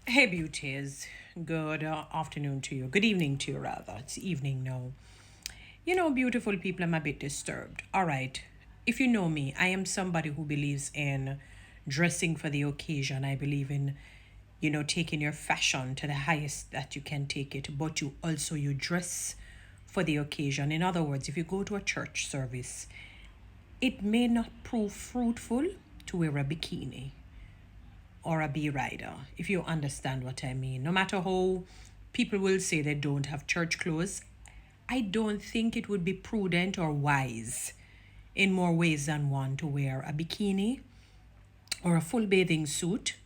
Hey, beauties. Good afternoon to you. Good evening to you, rather. It's evening now. Beautiful people, I'm a bit disturbed. All right. If you know me, I am somebody who believes in dressing for the occasion. I believe in, taking your fashion to the highest that you can take it, but you dress for the occasion. In other words, if you go to a church service, it may not prove fruitful to wear a bikini or a B rider, if you understand what I mean. No matter how people will say they don't have church clothes, I don't think it would be prudent or wise in more ways than one to wear a bikini or a full bathing suit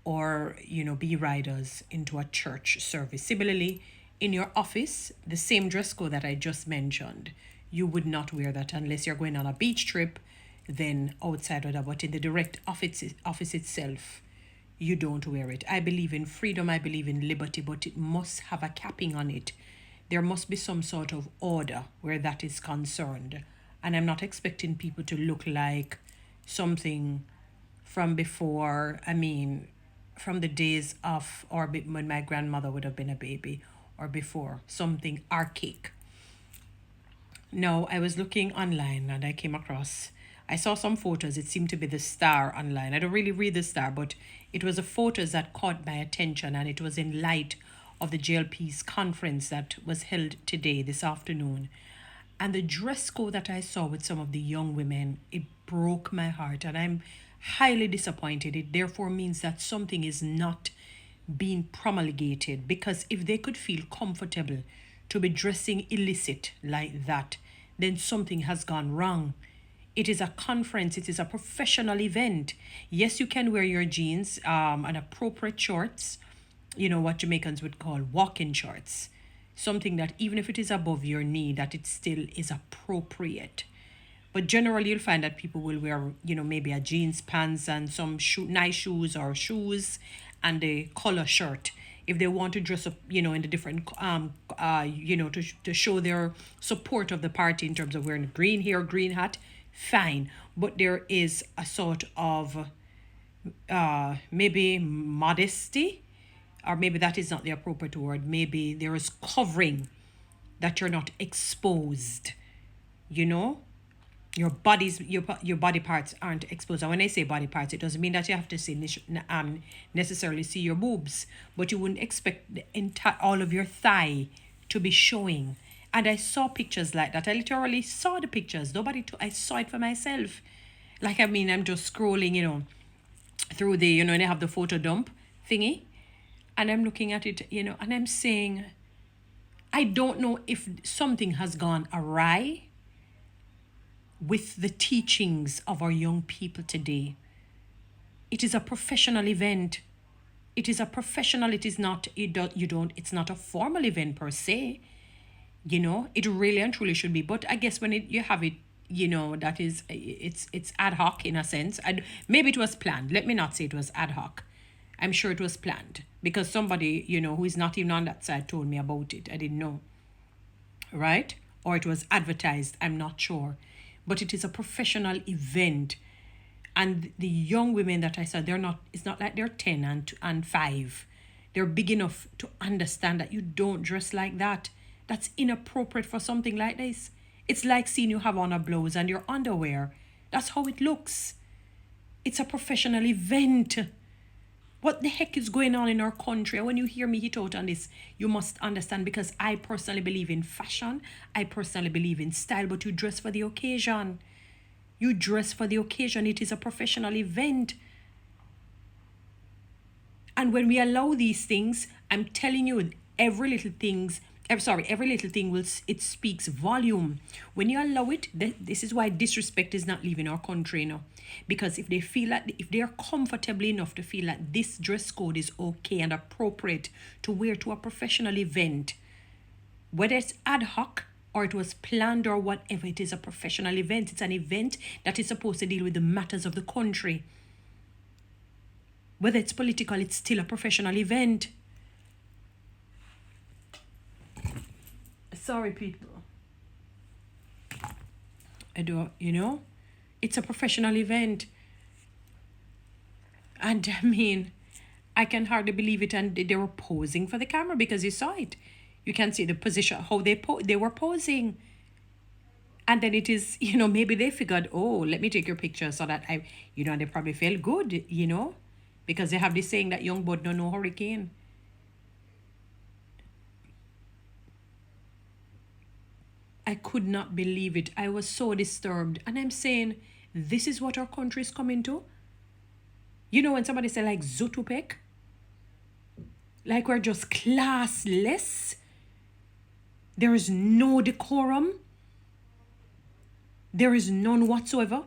or, B riders into a church service. Similarly, in your office, the same dress code that I just mentioned, you would not wear that unless you're going on a beach trip, then outside of that. But in the direct office itself, you don't wear it. I believe in freedom, I believe in liberty, but it must have a capping on it. There must be some sort of order where that is concerned. And I'm not expecting people to look like something from before, from the days of, or when my grandmother would have been a baby, or before, something archaic. No, I was looking online and I came across, I saw some photos. It seemed to be the Star online. I don't really read the Star, but it was the photos that caught my attention, and it was in light of the JLP's conference that was held today, this afternoon. And the dress code that I saw with some of the young women, it broke my heart, and I'm highly disappointed. It therefore means that something is not being promulgated, because if they could feel comfortable to be dressing illicit like that, then something has gone wrong. It is a conference, it is a professional event. Yes, you can wear your jeans and appropriate shorts, what Jamaicans would call walking shorts. Something that even if it is above your knee, that it still is appropriate. But generally, you'll find that people will wear, maybe a jeans pants and some nice shoes or shoes and a collar shirt. If they want to dress up, in the different, to show their support of the party in terms of wearing green hair, green hat, fine. But there is a sort of maybe modesty, or maybe that is not the appropriate word. Maybe there is covering that you're not exposed, you know your body parts aren't exposed. And when I say body parts, it doesn't mean that you have to see necessarily see your boobs, but you wouldn't expect the entire all of your thigh to be showing. And I saw pictures like that. I literally saw the pictures. I saw it for myself. Like, I'm just scrolling, through the, they have the photo dump thingy, and I'm looking at it, and I'm saying, I don't know if something has gone awry with the teachings of our young people today. It is a professional event. It is a professional, it is not, it's not a formal event per se. It really and truly should be. But I guess when you have it, that is, it's ad hoc in a sense. Maybe it was planned. Let me not say it was ad hoc. I'm sure it was planned because somebody, who is not even on that side told me about it. I didn't know, right? Or it was advertised, I'm not sure. But it is a professional event. And the young women that I saw, it's not like they're 10 and 5. They're big enough to understand that you don't dress like that. That's inappropriate for something like this. It's like seeing you have on a blouse and your underwear. That's how it looks. It's a professional event. What the heck is going on in our country? And when you hear me hit out on this, you must understand, because I personally believe in fashion. I personally believe in style, but you dress for the occasion. You dress for the occasion. It is a professional event. And when we allow these things, I'm telling you, every little thing it speaks volume. When you allow it, this is why disrespect is not leaving our country now. Because if they are comfortable enough to feel that this dress code is okay and appropriate to wear to a professional event, whether it's ad hoc or it was planned or whatever, it is a professional event. It's an event that is supposed to deal with the matters of the country. Whether it's political, it's still a professional event. Sorry, people. It's a professional event. And I can hardly believe it. And they were posing for the camera because you saw it. You can see the position, how they were posing. And then it is, maybe they figured, oh, let me take your picture so that they probably felt good, because they have this saying that young boat don't know hurricane. I could not believe it. I was so disturbed. And I'm saying, this is what our country is coming to? When somebody say like Zutupek, like we're just classless. There is no decorum. There is none whatsoever.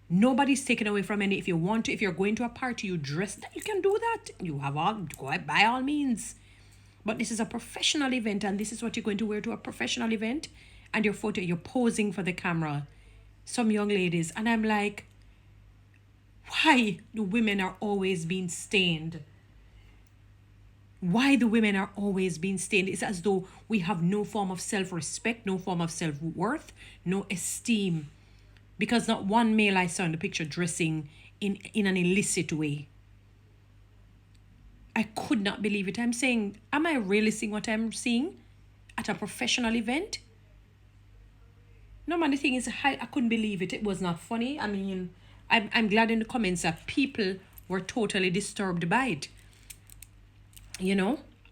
Nobody's taken away from any. If you want to, if you're going to a party, you dress that, you can do that. You have all, go out by all means. But this is a professional event, and this is what you're going to wear to a professional event. And your photo, you're posing for the camera. Some young ladies. And I'm like, why the women are always being stained? Why the women are always being stained? It's as though we have no form of self-respect, no form of self-worth, no esteem. Because not one male I saw in the picture dressing in an illicit way. I could not believe it. I'm saying, am I really seeing what I'm seeing at a professional event? No, man, the thing is, I couldn't believe it. It was not funny. I mean, I'm glad in the comments that people were totally disturbed by it.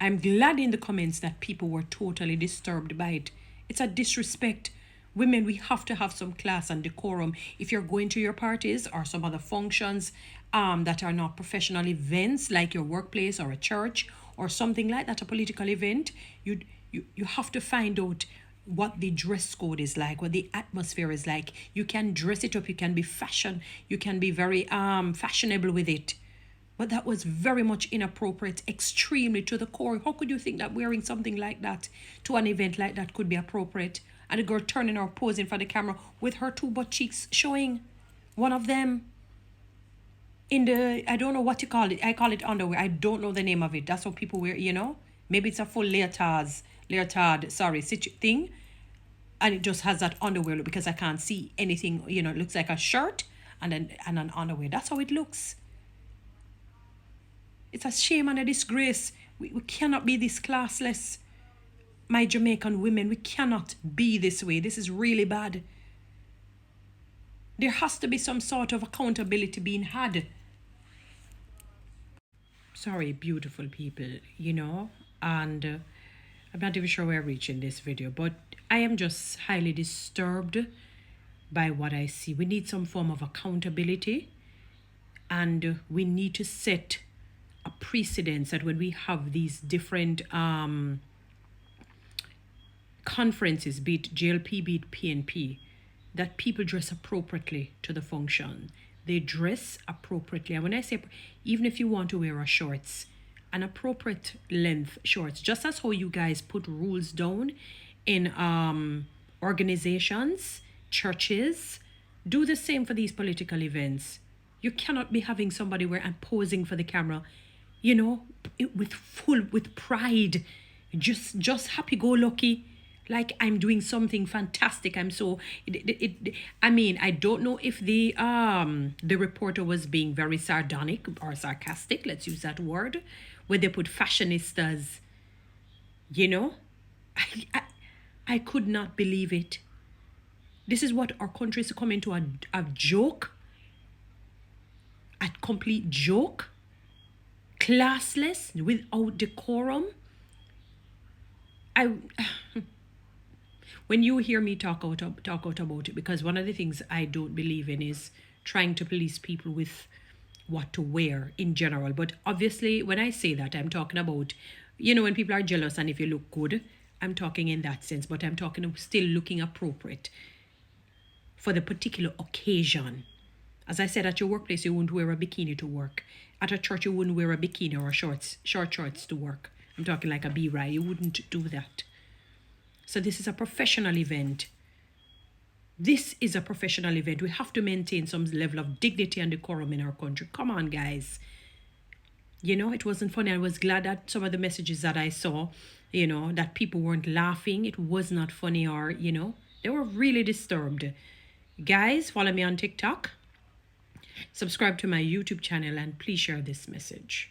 I'm glad in the comments that people were totally disturbed by it. It's a disrespect. Women, we have to have some class and decorum. If you're going to your parties or some other functions that are not professional events, like your workplace or a church or something like that, a political event, you have to find out what the dress code is like, what the atmosphere is like. You can dress it up, you can be you can be very fashionable with it. But that was very much inappropriate, extremely to the core. How could you think that wearing something like that to an event like that could be appropriate? And a girl turning or posing for the camera with her two butt cheeks showing. One of them in the, I don't know what you call it. I call it underwear. I don't know the name of it. That's what people wear, Maybe it's a full leotard, thing. And it just has that underwear look because I can't see anything, it looks like a shirt and an underwear. That's how it looks. It's a shame and a disgrace. We cannot be this classless. My Jamaican women, we cannot be this way. This is really bad. There has to be some sort of accountability being had. Sorry, beautiful people, and I'm not even sure where I'm reaching this video, but I am just highly disturbed by what I see. We need some form of accountability, and we need to set a precedence that when we have these different conferences, be it GLP, be it PNP, that people dress appropriately to the function. They dress appropriately. And when I say, even if you want to wear a shorts, an appropriate length shorts, just as how you guys put rules down in organizations, churches, do the same for these political events. You cannot be having somebody where I'm posing for the camera, with pride, just happy-go-lucky, like I'm doing something fantastic. I'm so I mean, I don't know if the reporter was being very sardonic or sarcastic, let's use that word, where they put fashionistas, I could not believe it. This is what our country is coming to, a joke, a complete joke, classless, without decorum. When you hear me talk out about it, because one of the things I don't believe in is trying to police people with what to wear in general. But obviously, when I say that, I'm talking about, when people are jealous and if you look good, I'm talking in that sense. But I'm talking of still looking appropriate for the particular occasion. As I said, at your workplace, you wouldn't wear a bikini to work. At a church, you wouldn't wear a bikini or short shorts to work. I'm talking like a B-Rai. You wouldn't do that. So this is a professional event. This is a professional event. We have to maintain some level of dignity and decorum in our country. Come on, guys. It wasn't funny. I was glad that some of the messages that I saw, that people weren't laughing. It was not funny, or, they were really disturbed. Guys, follow me on TikTok. Subscribe to my YouTube channel and please share this message.